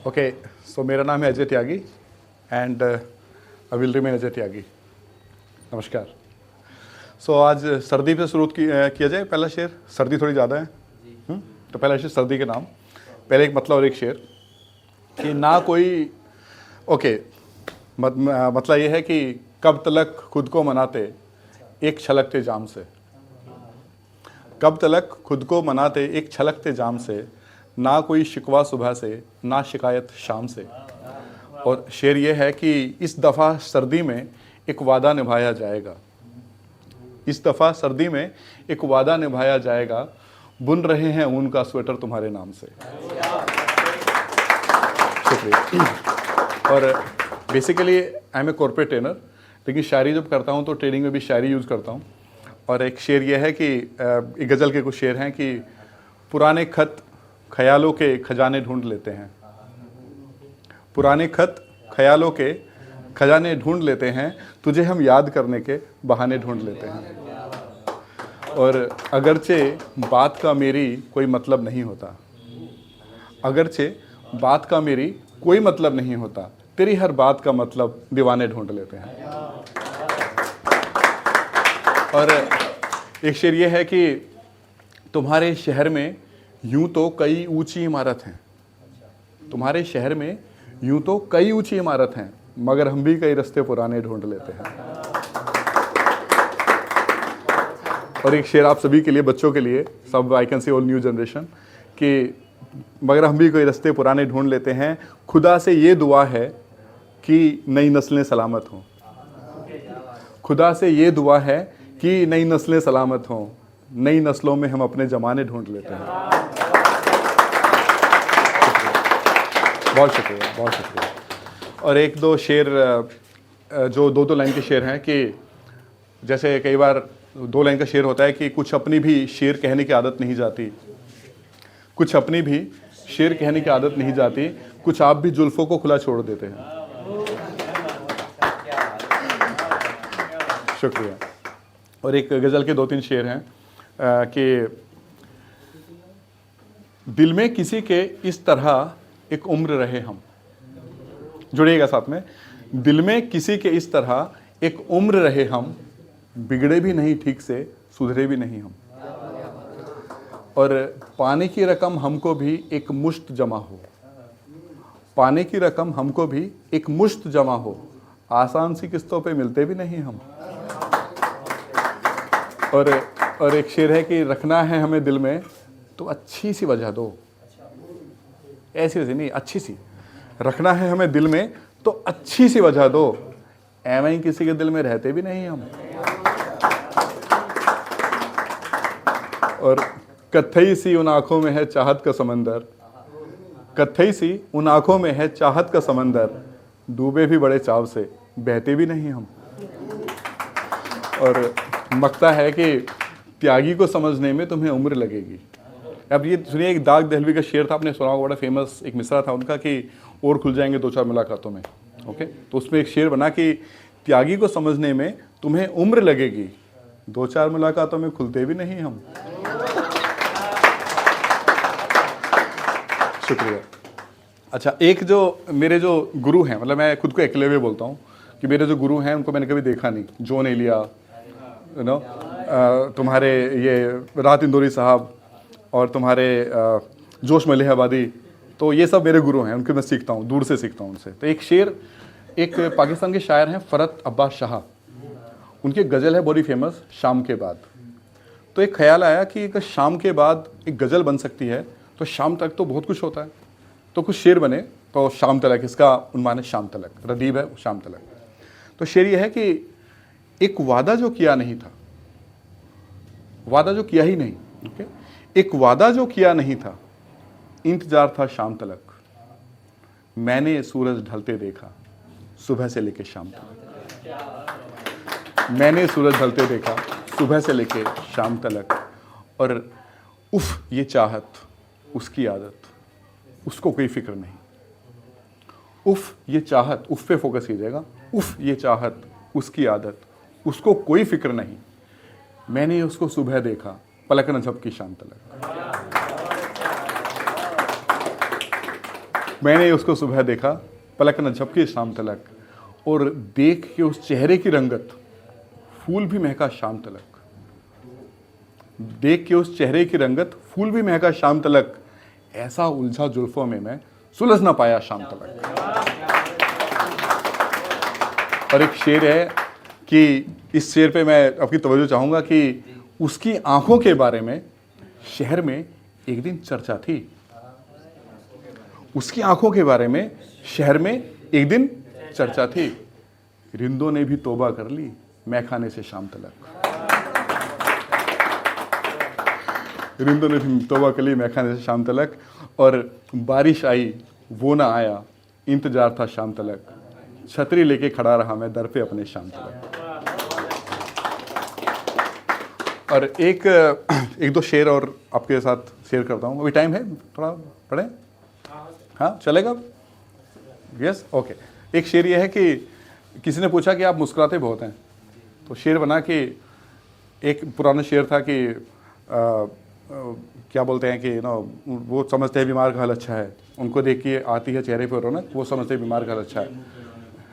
Okay, सो मेरा नाम है Ajay Tyagi and I will remain Ajay Tyagi. नमस्कार। सो आज सर्दी पे शुरू किया जाए। पहला शेर, सर्दी थोड़ी ज़्यादा है तो पहला शेर सर्दी के नाम, पहले एक मतलब और एक शेर कि ना कोई मतलब ये है कि कब तलक खुद को मनाते एक छलकते जाम से, कब तलक खुद को मनाते एक छलकते जाम से, ना कोई शिकवा सुबह से ना शिकायत शाम से। और शेर ये है कि इस दफ़ा सर्दी में एक वादा निभाया जाएगा, इस दफ़ा सर्दी में एक वादा निभाया जाएगा, बुन रहे हैं ऊन का स्वेटर तुम्हारे नाम से। शुक्रिया। और basically I am a corporate trainer, लेकिन शायरी जब करता हूँ तो ट्रेनिंग में भी शायरी यूज़ करता हूँ। और एक शेर ये है कि एक गज़ल के कुछ शेर हैं कि पुराने खत ख्यालों के खजाने ढूंढ लेते हैं, पुराने खत ख्यालों के खजाने ढूंढ लेते हैं, तुझे हम याद करने के बहाने ढूंढ लेते हैं। और अगरचे बात का मेरी कोई मतलब नहीं होता, अगरचे बात का मेरी कोई मतलब नहीं होता, तेरी हर बात का मतलब दीवाने ढूंढ लेते हैं। और एक शेर ये है कि तुम्हारे शहर में यूं तो कई ऊंची इमारत हैं, तुम्हारे शहर में यूं तो कई ऊंची इमारत हैं, मगर हम भी कई रास्ते पुराने ढूंढ लेते हैं। और एक शेर आप सभी के लिए, बच्चों के लिए, सब I can say all new generation, कि मगर हम भी कोई रास्ते पुराने ढूंढ लेते हैं, खुदा से ये दुआ है कि नई नस्लें सलामत हों, खुदा से ये दुआ है कि नई नस्लें सलामत हों, नई नस्लों में हम अपने जमाने ढूंढ लेते हैं। बहुत शुक्रिया, बहुत शुक्रिया। और एक दो शेर जो दो लाइन के शेर हैं कि जैसे कई बार 2 लाइन का शेर होता है कि कुछ अपनी भी शेर कहने की आदत नहीं जाती, कुछ अपनी भी शेर कहने की आदत नहीं जाती, कुछ आप भी जुल्फों को खुला छोड़ देते हैं। शुक्रिया। और एक गज़ल के 2-3 शेर हैं कि दिल में किसी के इस तरह एक उम्र रहे हम, जुड़िएगा साथ में, दिल में किसी के इस तरह एक उम्र रहे हम, बिगड़े भी नहीं ठीक से सुधरे भी नहीं हम। और पाने की रकम हमको भी एक मुश्त जमा हो, पाने की रकम हमको भी एक मुश्त जमा हो, आसान सी किस्तों पे मिलते भी नहीं हम। और एक शेर है कि रखना है हमें दिल में तो अच्छी सी वजह दो, ऐसी वजह नहीं, अच्छी सी, रखना है हमें दिल में तो अच्छी सी वजह दो, एवं ही किसी के दिल में रहते भी नहीं हम। और कत्थई सी उन आंखों में है चाहत का समंदर, कत्थई सी उन आंखों में है चाहत का समंदर, डूबे भी बड़े चाव से बहते भी नहीं हम। और मकता है कि त्यागी को समझने में तुम्हें उम्र लगेगी। अब ये सुनिए, एक दाग दहलवी का शेर था, आपने सुना होगा, बड़ा फेमस एक मिसरा था उनका कि और खुल जाएंगे 2-4 मुलाकातों में। ओके, तो उसमें एक शेर बना कि त्यागी को समझने में तुम्हें उम्र लगेगी, 2-4 मुलाकातों में खुलते भी नहीं हम। शुक्रिया। अच्छा, एक जो मेरे जो गुरु हैं, मतलब मैं खुद को एकलव्य बोलता हूँ कि मेरे जो गुरु हैं उनको मैंने कभी देखा नहीं, जॉन एलिया, यू नो, तुम्हारे ये राहत इंदौरी साहब और तुम्हारे जोश मलिहाबादी, तो ये सब मेरे गुरु हैं, उनके मैं सीखता हूँ, दूर से सीखता हूँ उनसे। तो एक शेर, एक पाकिस्तान के शायर हैं फ़रत अब्बास शाह, उनकी गज़ल है बड़ी फेमस, शाम के बाद। तो एक ख्याल आया कि अगर शाम के बाद एक गज़ल बन सकती है तो शाम तक तो बहुत कुछ होता है, तो कुछ शेर बने। तो शाम तलक, इसका उन्मान है शाम तलक, रदीब है शाम तलक। तो शेर ये है कि एक वादा जो किया नहीं था, वादा जो किया ही नहीं, ओके, एक वादा जो किया नहीं था, इंतजार था शाम तलक, मैंने सूरज ढलते देखा सुबह से लेके शाम तलक, मैंने सूरज ढलते देखा सुबह से लेके शाम तलक। और उफ ये चाहत, उसकी आदत, उसको कोई फिक्र नहीं, उफ ये चाहत, उफ पे फोकस कीजिएगा, उफ ये चाहत, उसकी आदत, उसको कोई फिक्र नहीं, मैंने उसको सुबह देखा पलक न झपकी शाम तलक। मैंने उसको सुबह देखा, पलक न झपकी शाम तलक, और देख के उस चेहरे की रंगत, फूल भी महका शाम तलक। देख के उस चेहरे की रंगत, फूल भी महका शाम तलक, ऐसा उलझा जुल्फों में मैं सुलझ ना पाया शाम तलक। और एक शेर है कि इस शेर पे मैं आपकी तवज्जो चाहूंगा कि उसकी आंखों के बारे में शहर में एक दिन चर्चा थी। उसकी आंखों के बारे में शहर में एक दिन चर्चा थी। रिंदों ने भी तौबा कर ली मैं खाने से शाम तलक। रिंदों ने भी तौबा कर ली मैं खाने से शाम तलक। और बारिश आई वो ना आया, इंतजार था शाम तलक, छतरी लेके खड़ा रहा मैं दर पे अपने शाम तलक। और एक दो शेर और आपके साथ शेयर करता हूँ। अभी टाइम है, थोड़ा पढ़े? हाँ चलेगा? Yes, okay. एक शेर ये है कि किसी ने पूछा कि आप मुस्कुराते बहुत हैं, तो शेर बना कि एक पुराना शेर था कि क्या बोलते हैं कि वो समझते हैं बीमार का हाल अच्छा है, उनको देख के आती है चेहरे पर रौनक, वो समझते हैं बीमार का हाल अच्छा है।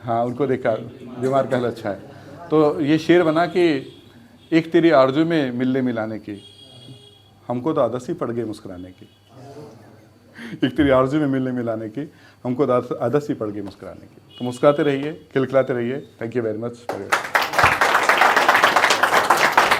हाँ, उनको देख कर बीमार का हाल अच्छा है। तो ये शेर बना कि एक तेरी आरज़ू में मिलने मिलाने की, हमको तो आदत ही पड़ गई मुस्कुराने की। एक तेरी आरज़ू में मिलने मिलाने की, हमको तो आदत ही पड़ गई मुस्कुराने की। तो मुस्कुराते रहिए, खिलखिलाते रहिए। Thank you very much for your